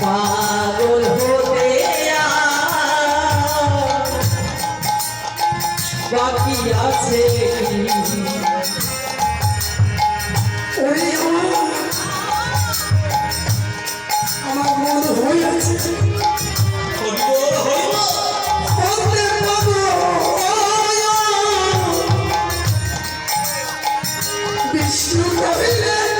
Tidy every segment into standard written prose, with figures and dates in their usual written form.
পাগল হতে বাকি আছে আমার মন হয়েছে বিষ্ণু কহিলেন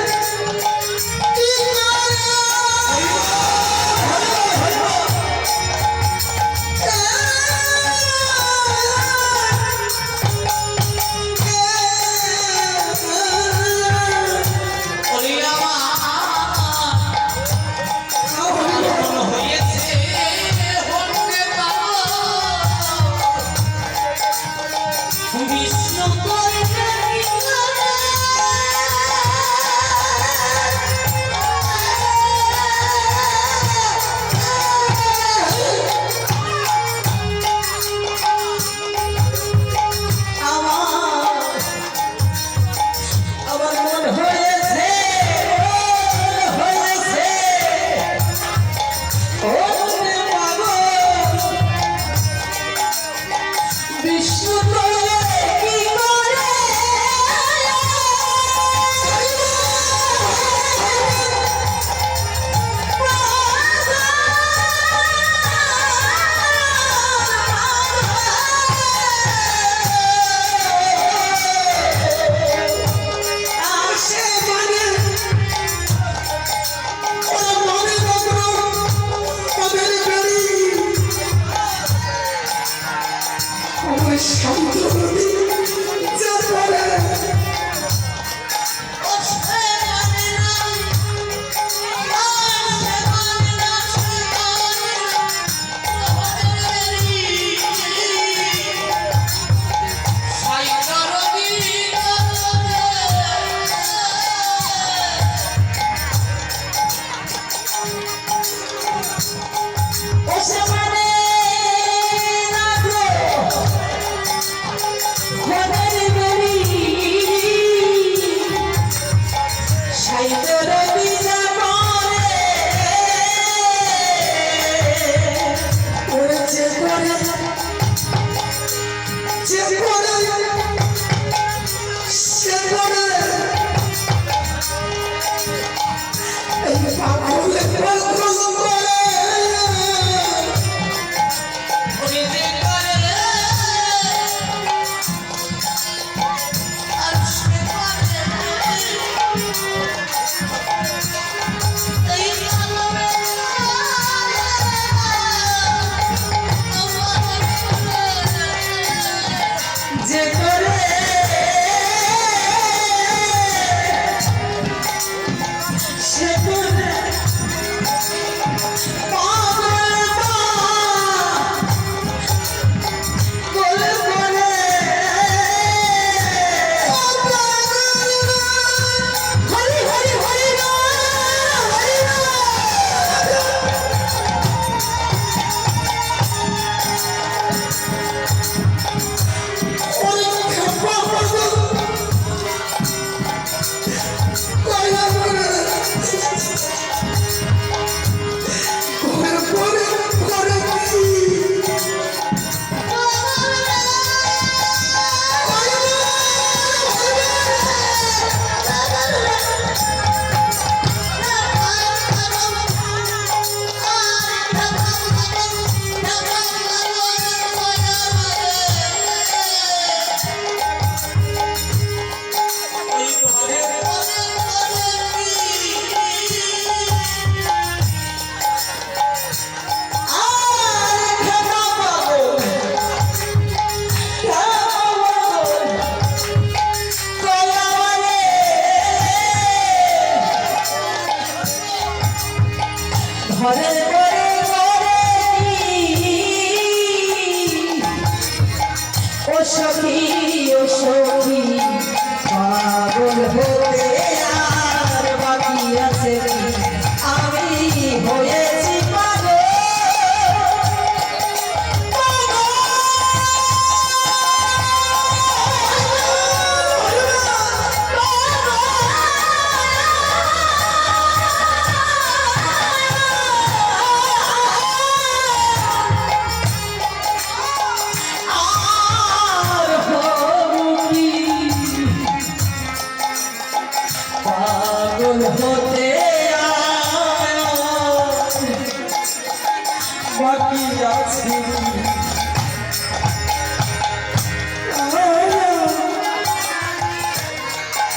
বাকি আছে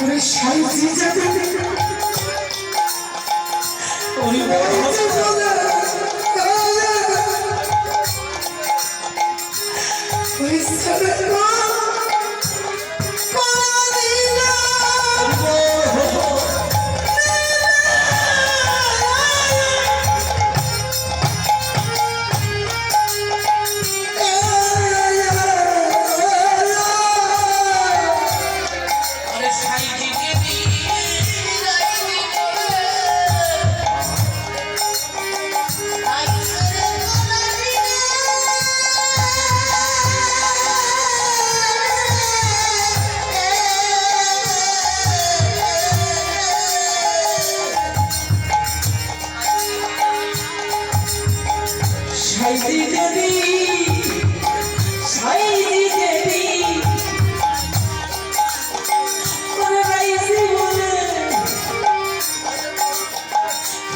ওরে সাইজি যাবে ওরে ওই সারা সাইজি দেবী সাইজি দেবী ওরে রাইজি বলে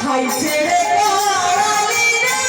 খাইছে রে করালি রে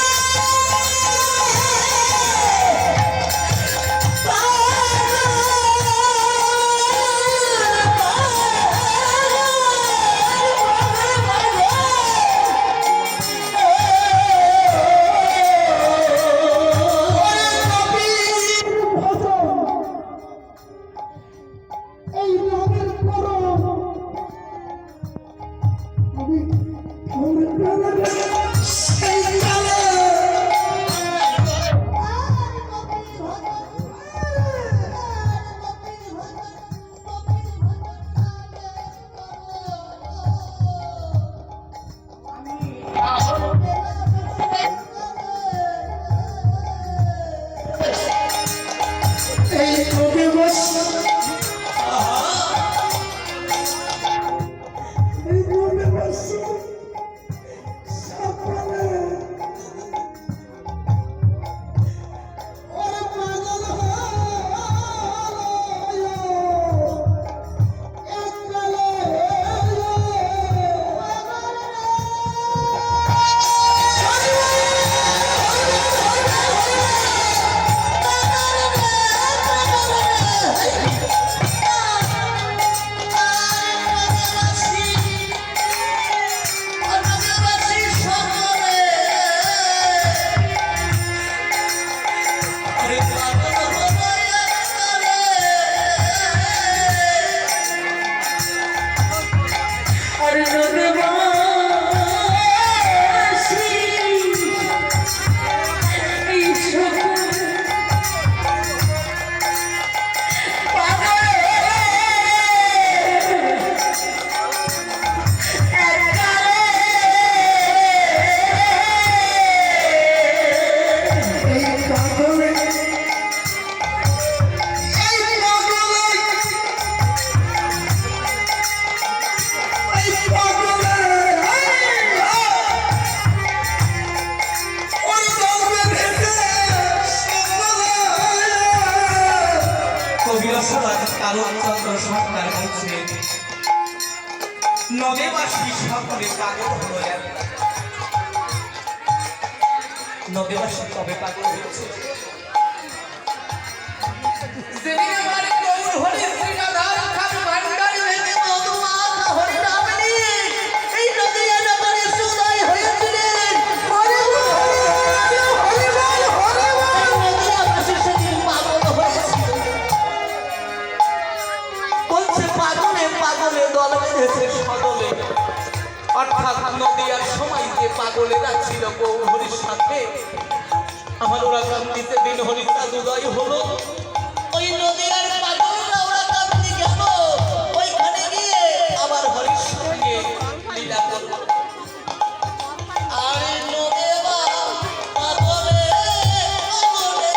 নদেবাসী সকলে পাগল হয়ে নদেবাসী তবে পাগল হয়েছে যেদিন আমার গৌর হরি শ্রীনাধার খান ভান্ডারী হইতে মধুমাখা হরিনাম নিয়ে এই নদিয়া নগরে সুদয় হয়েছিলেন। হরি বল হরি বল হরি বল। নদিয়াবাসী সেদিন পাগল হয়েছিল, বলছে পাগলে পাগলে দল বেঁধেছে সদলে। অর্থাৎ নদিয়ার সময় যে পাগলেরা ছিল গৌর হরির সাথে আমার ওরা কান্দিতে দিন হরিচাঁদ উদয় হলো। ওই নদিয়ার পাগলরা ওরা কান্দি গেল, ওইখানে গিয়ে আবার হরির সঙ্গে লীলা করলো। আর নদেবা পাগলে পাগলে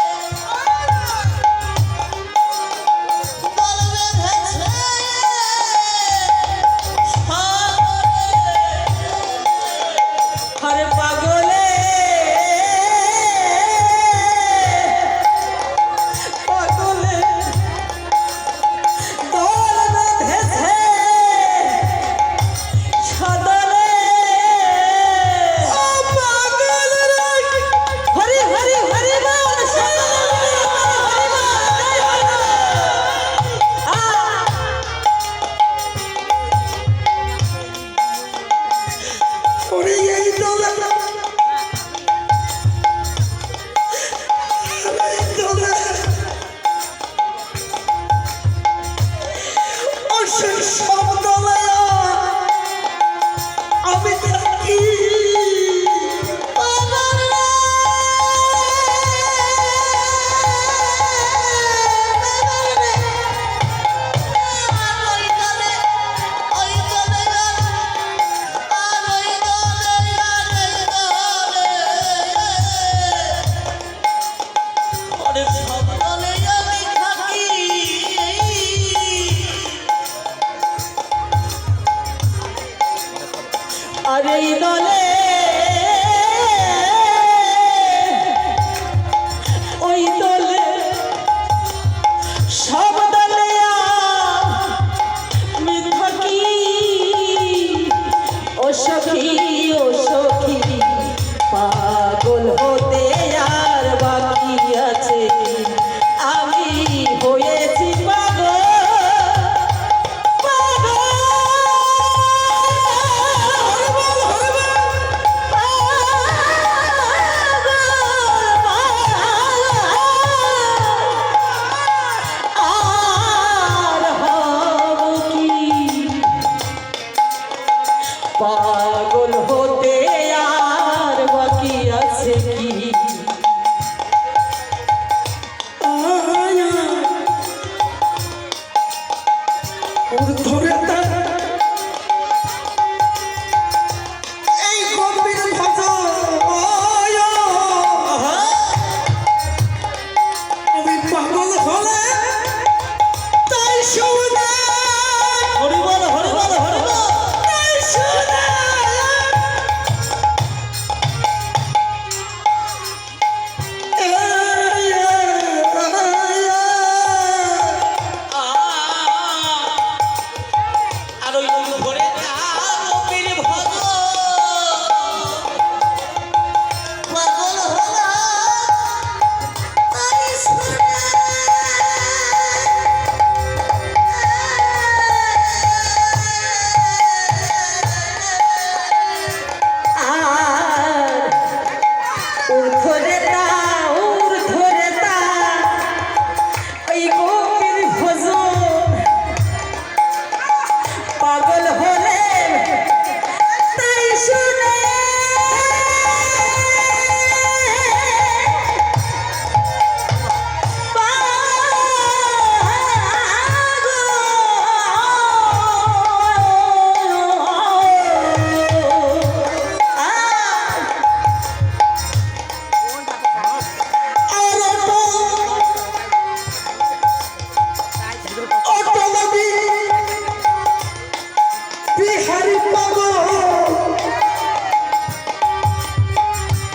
দল বেঁধেছে আরে পাগলে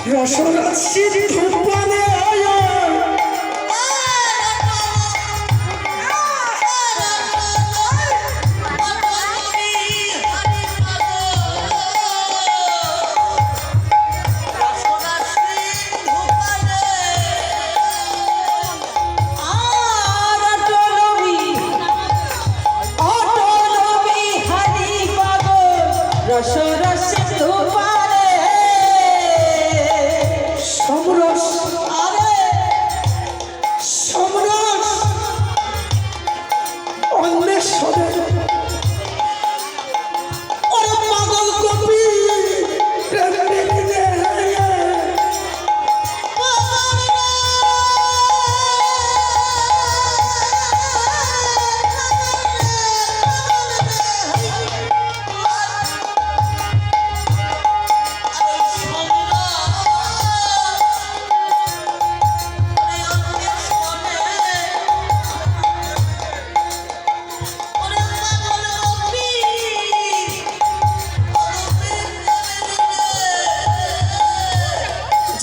রসরাশির ধূপনে রসরাশির ধূপনে সমরস সমরস অন্বেষণে ওরে পাগল কবি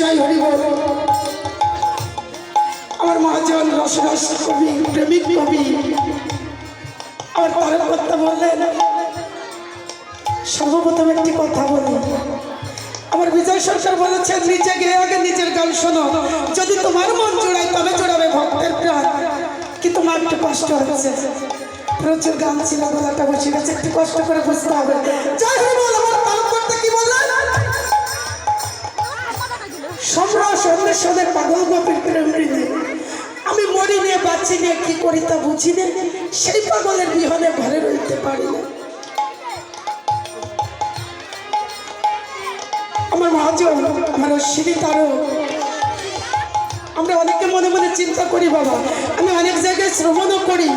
জয় হরি বল। আমার মহাজন রসরস কবি প্রেমিক কবি আমার তারের কথা বললেন। সর্বপ্রথম একটি কথা বলি, আমার বিজয় সরকার বলেছেন নিচে গিয়ে আগে নিজের গান শোনো, যদি তোমার মন জোড়ায় তবে জোড়াবে ভক্তের প্রাণ। কিন্তু আমার একটু কষ্ট হচ্ছে, প্রচুর গান ছিল, গলাটা বসে গেছে, একটু কষ্ট করে বুঝতে হবে। জয় হরি বল। আমার তারক করতে কি বললেন? সমরস অন্বেষণে পাগল গোপীর প্রেম হৃদে আমি মরি নিয়ে বাঁচি নিয়ে কি করি তা বুঝি নে, সেই পাগলের বিহনে ঘরে রইতে পারি না। আমার মহাজন আমার অশ্বিনী তারক, আমরা অনেকে মনে মনে চিন্তা করি বাবা, আমি অনেক জায়গায় শ্রবণও করি,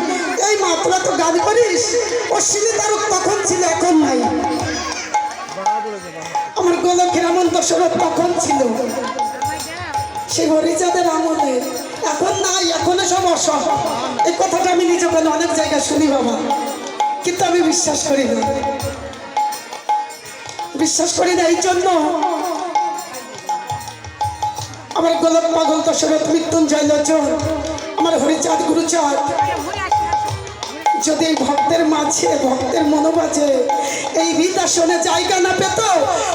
এই মা তোরা তো গান করিস, অশ্বিনী তারক তখন ছিল এখন নাই। আমার গোলকের এমন দশরথ তখন ছিল, সেই হরিচাঁদের আমলে, এখন নাই, এখনো সব অসহ। এই কথাটা আমি নিজে অনেক জায়গায় শুনি বাবা, কিন্তু আমি বিশ্বাস করি না, বিশ্বাস করি না। এই জন্য আমার গোলক পাগল দশরথ মৃত্যুঞ্জয় লোচন আমার হরিচাঁদ গুরুচাঁদ যদি এই ভক্তের মাঝে ভক্তের মনোবাজে এই হৃদাসনে জায়গা না পেত,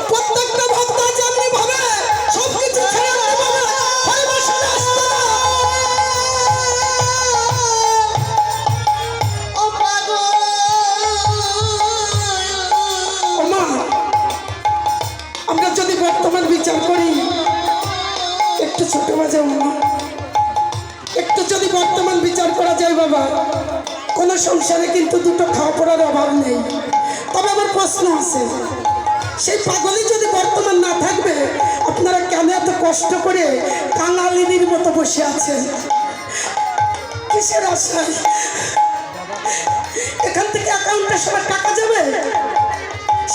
প্রত্যেকটা ভক্ত যেমনি ভাবে সবকিছু ছেড়ে হরিবাসনে আসতো না। ও মা, আমরা যদি বর্তমান বিচার করি, একটু ছোট বাজে মা, একটু যদি বর্তমান বিচার করা যায় বাবা, কোনো সংসারে কিন্তু দুটো খাওয়া পড়ার অভাব নেই। তবে আমার প্রশ্ন আছে, সেই পাগলই যদি বর্তমান না থাকবে, আপনারা কেন এত কষ্ট করে কাঙালিনীর মতো বসে আছেন? কিসের আশায়? এখান থেকে অ্যাকাউন্টে সবার টাকা যাবে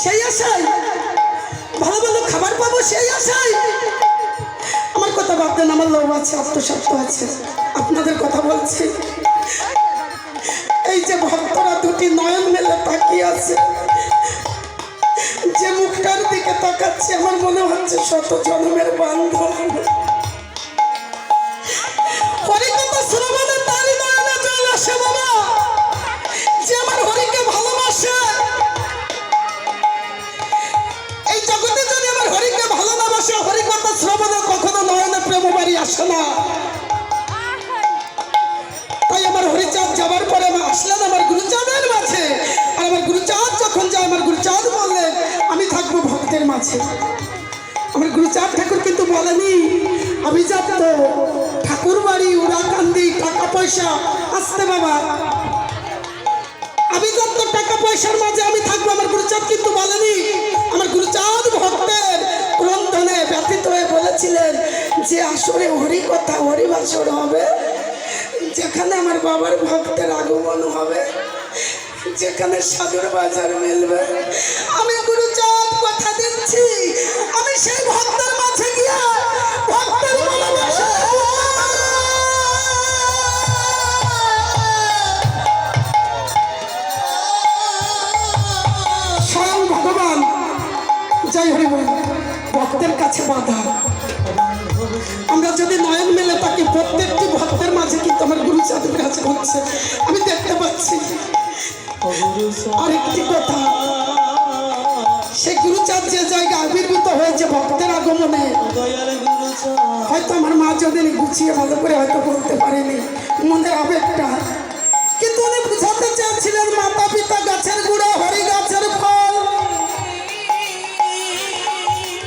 সেই আশায়, ভালো ভালো খাবার পাবো সেই আশায়? আমার কথা ভাবতেন, আমার লোভ আছে, আত্মস্বার্থ আছে, আপনাদের কথা বলছি। এই যে ভক্তরা দুটি নয়ন মেলে তাকিয়ে আছে, যে মুখটার দিকে তাকাচ্ছে, আমার মনে হচ্ছে শত জন্মের বান্ধব। হরিকথা শ্রবণে তারই নয়নে জল আসে বাবা, যে আমার হরিকে ভালোবাসে। এই জগতে যদি আমার হরিকে ভালো না বাসে, হরিকথা শ্রবণে কখনো নয়নে প্রেম বাড়ি আসে না। তাই আমার হরিচাঁদ যাবার পরে আসলেন আমার গুরুচাঁদের মাঝে, আর আমার গুরুচাঁদ যখন যায়, আমার গুরুচাঁদ বললেন আমি থাকবো ভক্তের মাঝে। আমার গুরুচাঁদ ঠাকুর কিন্তু বলেনি আমি যাব ঠাকুর বাড়ি উড়াকান্দি, টাকা পয়সা আসতে বাবা, আমি যাব টাকা পয়সার মাঝে আমি থাকবো। আমার গুরুচাঁদ কিন্তু বলেনি। আমার গুরুচাঁদ ভক্তের ক্রন্দনে ব্যথিত হয়ে বলেছিলেন যে আসরে হরি কথা হরিবাসর হবে, যেখানে আমার বাবার ভক্তের আগমন হবে, যেখানে সাদর বাজার মিলবে। আমি গুরুচাঁদ কথা দিচ্ছি, আমি সেই ভক্তের মাঝে গিয়ে ভক্তের ভালোবাসা স্বয়ং ভগবান জয় হরি বল ভক্তের কাছে বাধা হচ্ছে, আমি দেখতে পাচ্ছি। আরেকটি কথা, সে গুরুচাঁদ যে জায়গায় আবির্ভূত হয়েছে ভক্তের আগমনে, হয়তো আমার মা যদি গুছিয়ে ভালো করে হয়তো বলতে পারেনি মনের আবেগটা, কিন্তু উনি বুঝাতে চেয়েছিলেন মাতা পিতা গাছের গুঁড়ো, হরি গাছের ফল।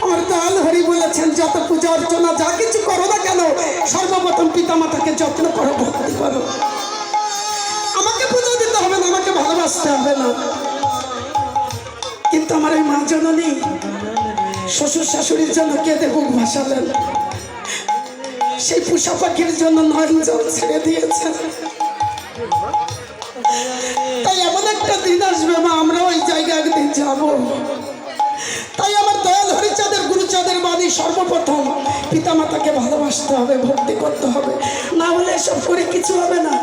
আমার দয়াল হরি বলেছেন যত পূজা অর্চনা যা কিছু করো না কেন, সর্বপ্রথম পিতা মাতাকে যত্ন করো, ভক্তি করো। আমাকে পুজো দিতে হবে না, আমাকে ভালোবাসতে হবে না। কিন্তু আমার এই মা জননী শ্বশুর শাশুড়ির জন্য কেঁদে বুক ভাসালেন, সেই পুষা পাখির জন্য 9 জন ছেড়ে দিয়েছেন। তাই এমন একটা দিন আসবে মা, আমরা ওই জায়গায় একদিন যাব। তাই আমার দয়াল হরিচাঁদের গুরুচাঁদের বাণী, সর্বপ্রথম পিতা মাতাকে ভালোবাসতে হবে, ভক্তি করতে হবে, না হলে এসব করে কিছু হবে না।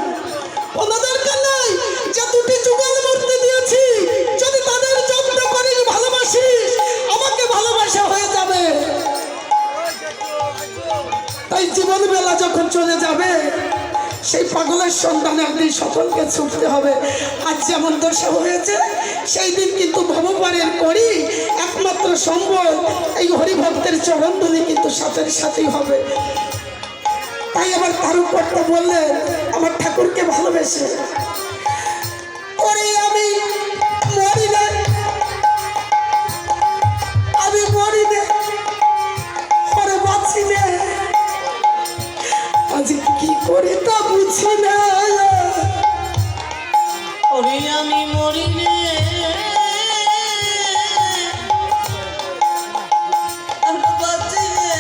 কোনো দরকার নাই যে 2টি যুগল মূর্তি দিয়েছি, যদি তাদের যত্ন করিস, ভালোবাসিস, আমাকে ভালোবাসা হয়ে যাবে। তাই জীবন বেলা যখন চলে যাবে, সেই পাগলের সন্ধানে একদিন সকলকে ছুটতে হবে। আজ যেমন দশা হয়েছে, সেই দিন কিন্তু ভবপারের করি একমাত্র সম্বল এই হরিভক্তের চরণধুলি কিন্তু সাথে সাথেই হবে। তাই আমার তারুকর্তা বললেন আমার ঠাকুরকে ভালোবেসে, ওরে আমি মরি না, আমি মরি না, ওরে বাঁচি না, আজ কি করে তা বুঝি না। ওরে আমি মরি রে, আমি বাঁচি রে,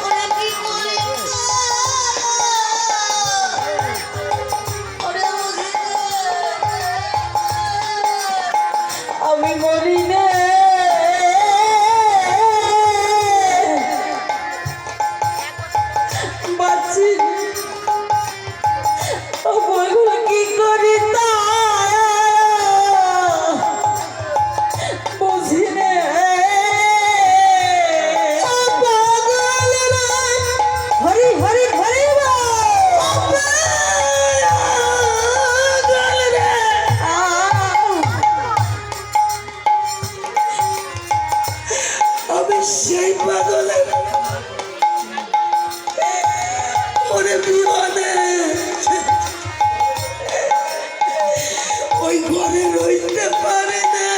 ওরে কি করি, ওরে বুঝি রে, আমি মরি রে, বাঁচি রে, কি করি তা বুঝি রে, হরি হরি হরি আমি সেই পাগলের ওরে বিমানে ওই ঘরে রইতে পারে না।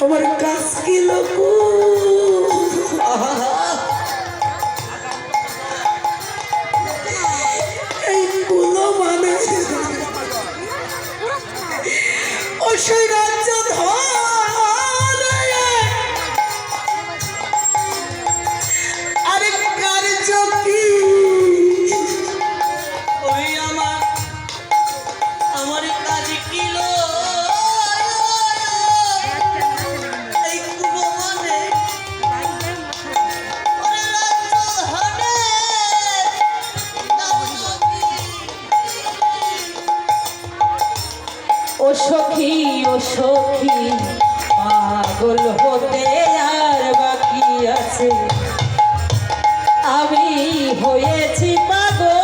আমার কাজ কি লোক, এইগুলো মানে ও সেই রাজ্য আরেক কার্য কি, ওই আমার কাজ কিল এই কুলো মানে ওরে রাজ্য হনে ও সখী পাগল হতে আর বাকি আছে, আমি হয়েছি পাগল,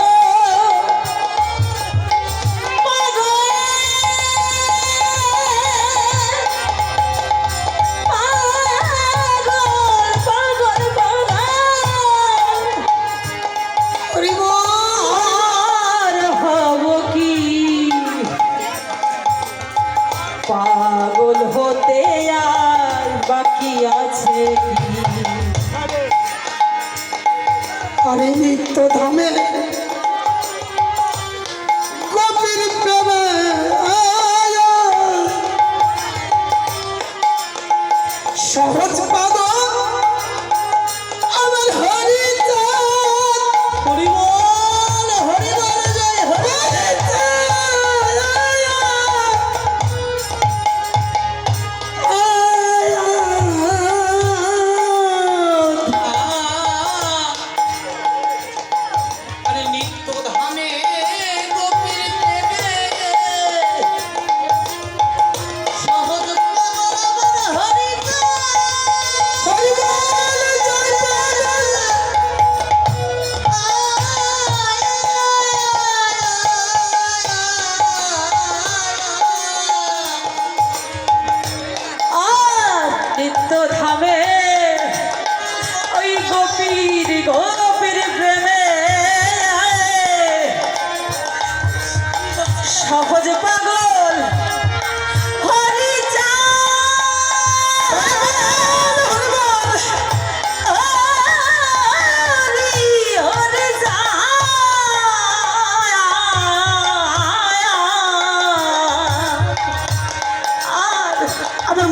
পাগল হতে আর বাকি আছে কি? আরে নিত্য ধামে গোপীর প্রেমে সহজ পাগল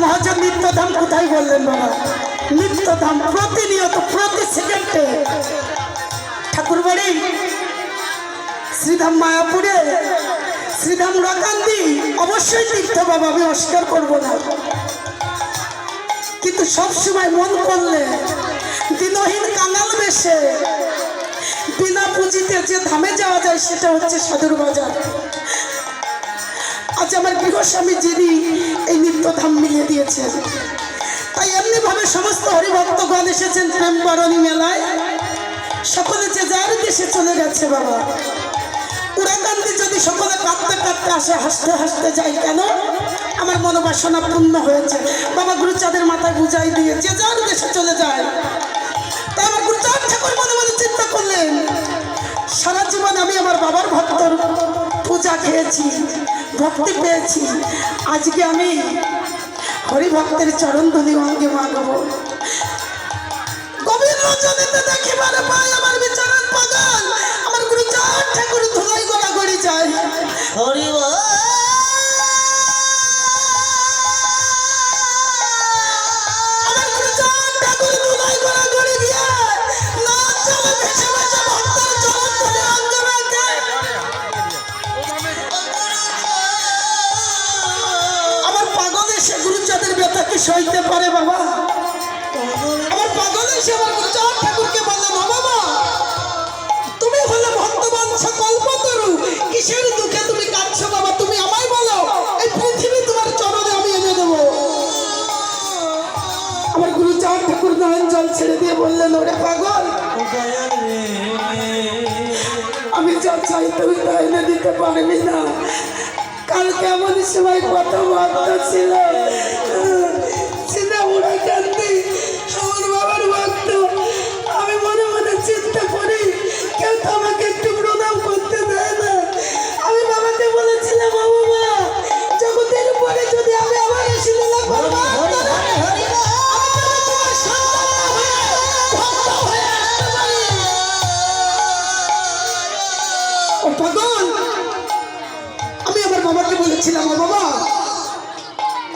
মহাজন নিত্যধাম কোথায় বললেন বাবা? নিত্যধাম প্রতিনিয়ত প্রতি সেকেন্ডে ঠাকুর বাড়ি শ্রীধাম মায়াপুরে, শ্রীধাম রাকান্দি, অবশ্যই তীর্থ বাবা, আমি অস্বীকার করব না। কিন্তু সবসময় মন করলে দিনহীন কাঙাল বেশে বিনা পুঁজিতে যে ধামে যাওয়া যায় সেটা হচ্ছে সাধুর বাজার। আজ আমার গৃহস্বামী যিনি এই নিত্যধাম মিলিয়ে দিয়েছেন, তাই এমনি ভাবে সমস্ত হরিভক্তগণ এসেছেন প্রেম বারণী মেলায়। সকলে যে যার দেশে চলে গেছে বাবা। উড়াকান্দি যদি সকলে কাঁদতে কাঁদতে আসে, হাসতে হাসতে যায়, কেন? আমার মনোবাসনা পূর্ণ হয়েছে। বাবা গুরুচাঁদের মাথায় বুঝাই দিয়ে যে যার দেশে চলে যায়। তাই আমার গুরুচাঁদ ঠাকুর মনে মনে চিন্তা করলেন, সারা জীবন আমি আমার বাবার ভক্তর পূজা খেয়েছি, ভক্তি পেয়েছি, আজকে আমি হরিভক্তের চরণ ধুলি অঙ্গে মাগব। গভীর রজনীতে দেখিবারে পাই আমার বিচারণ পাগল, আমার গুরুচাঁদ ঠাকুর ধুলাই গড়াগড়ি যায়। হরি বল। আমার গুরুচাঁদ ঠাকুর ধুলাই গড়াগড়ি দিয়ে না চলে ভেসে ভেসে ভক্তের চরণ ধুলি অঙ্গে মাগে। আমার পাগল এসে গুরুচাঁদের ব্যথা কি সইতে পারে বাবা? আমার পাগল এসে আমার গুরুচাঁদ ঠাকুরকে বললেন, ও বাবা, তুমি হলে ভক্তবান কল্পতরু, কিসের দুঃখে তুমি কাঁদছো বাবা? তুমি আমায় বলো, এই পৃথিবী তোমার চরণে আমি এনে দেবো। আমার গুরুচাঁদ ঠাকুর নয়ন জল ছেড়ে দিয়ে বললেন, ওরে পাগল, আমি যা চাই তুমি তা এনে দিতে পারবি না। কালকে এমন সময় কথাবার্তা ছিল, উড়াকান্দি আমার বাবার ভক্ত। আমি মনে মনে চিন্তা করি, কেউ তো আমাকে একটু প্রণাম করতে দেয় না। আমি বাবাকে বলেছিলাম, ও বাবা, জগতের উপরে যদি আমি আবার এসে লীলা করব, আমি যেন তোমার সন্তান না হয়ে ভক্ত হয়ে আসতে পারি। ও পাগল, আমি আমার বাবাকে বলেছিলাম, ও বাবা,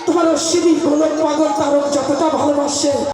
তোমার অশ্বিনী গোলক পাগল তারক যতটা ভালোবাসে